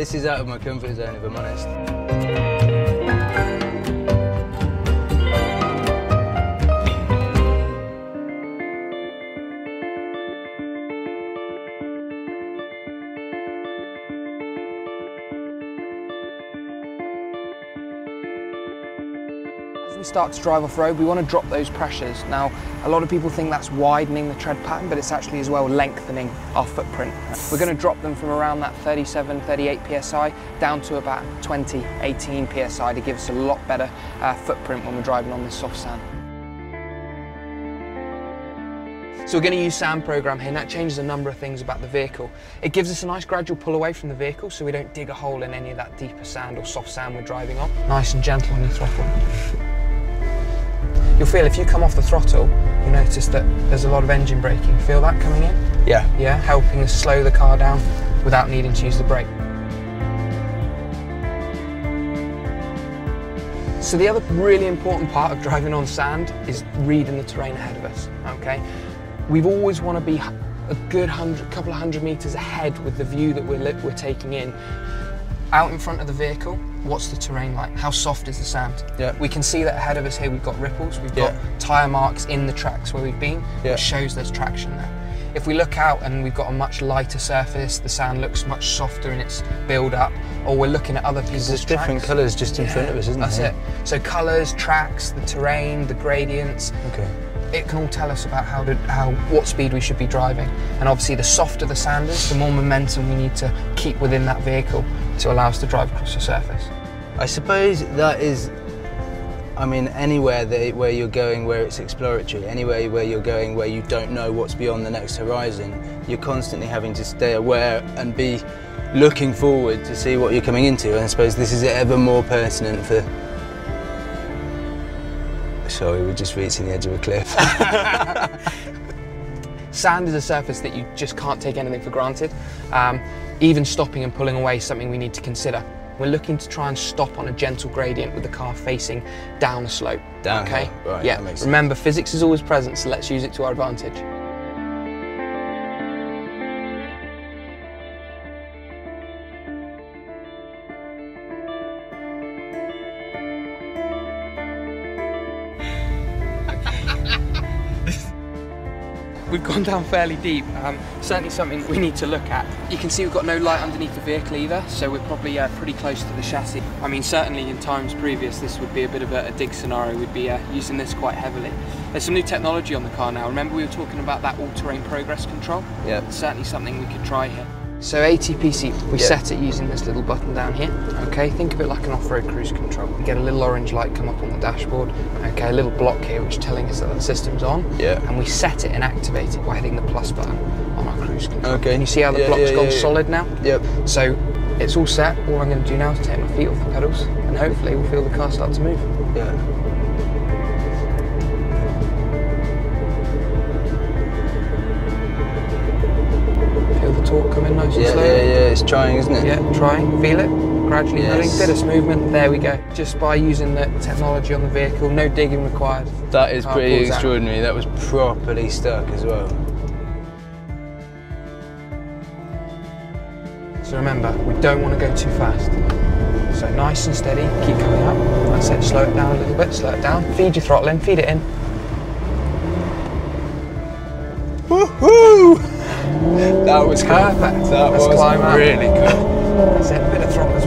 This is out of my comfort zone, if I'm honest. As we start to drive off-road, we want to drop those pressures. Now, a lot of people think that's widening the tread pattern, but it's actually as well lengthening our footprint. We're going to drop them from around that 37, 38 PSI down to about 20, 18 PSI to give us a lot better footprint when we're driving on this soft sand. So we're going to use Sand Program here, and that changes a number of things about the vehicle. It gives us a nice gradual pull away from the vehicle, so we don't dig a hole in any of that deeper sand or soft sand we're driving on. Nice and gentle on your throttle. You'll feel if you come off the throttle, you'll notice that there's a lot of engine braking. Feel that coming in? Yeah. Yeah, helping us slow the car down without needing to use the brake. So the other really important part of driving on sand is reading the terrain ahead of us, okay? We always want to be a good couple of hundred meters ahead with the view that we're taking in. Out in front of the vehicle, what's the terrain like? How soft is the sand? Yeah. We can see that ahead of us here we've got ripples, we've got tyre marks in the tracks where we've been, which shows there's traction there. If we look out and we've got a much lighter surface, the sand looks much softer in its build up, or we're looking at other people's tracks. There's different colours just in front of us, isn't there? That's it. So colours, tracks, the terrain, the gradients. Okay. It can all tell us about what speed we should be driving. And obviously the softer the sand is, the more momentum we need to keep within that vehicle to allow us to drive across the surface. I suppose that is, I mean, anywhere where you're going where it's exploratory, anywhere where you're going where you don't know what's beyond the next horizon, you're constantly having to stay aware and be looking forward to see what you're coming into. And I suppose this is ever more pertinent for... Sorry, we're just reaching the edge of a cliff. Sand is a surface that you just can't take anything for granted. Even stopping and pulling away is something we need to consider. We're looking to try and stop on a gentle gradient with the car facing down a slope. Downhill, okay? Right, yeah. That makes sense. Remember, physics is always present, so let's use it to our advantage. We've gone down fairly deep, certainly something we need to look at. You can see we've got no light underneath the vehicle either, so we're probably pretty close to the chassis. I mean, certainly in times previous, this would be a bit of a dig scenario. We'd be using this quite heavily. There's some new technology on the car now. Remember we were talking about that all-terrain progress control? Yeah. It's certainly something we could try here. So ATP seat, we set it using this little button down here. Okay, think of it like an off-road cruise control. You get a little orange light come up on the dashboard. Okay, a little block here which is telling us that the system's on. Yeah. And we set it and activate it by hitting the plus button on our cruise control. Okay. Can you see how the block's gone solid now? Yep. So it's all set. All I'm going to do now is take my feet off the pedals and hopefully we'll feel the car start to move. Yeah. Torque come in nice and slow. Yeah, it's trying, isn't it? Yeah, trying. Feel it. Gradually building. Bit of movement. There we go. Just by using the technology on the vehicle, no digging required. That is pretty extraordinary. That was properly stuck as well. So remember, we don't want to go too fast. So nice and steady. Keep coming up. That's it. Slow it down a little bit. Slow it down. Feed your throttle in. Feed it in. Woohoo! That was perfect. That was climb really good. That's it, a bit of throttle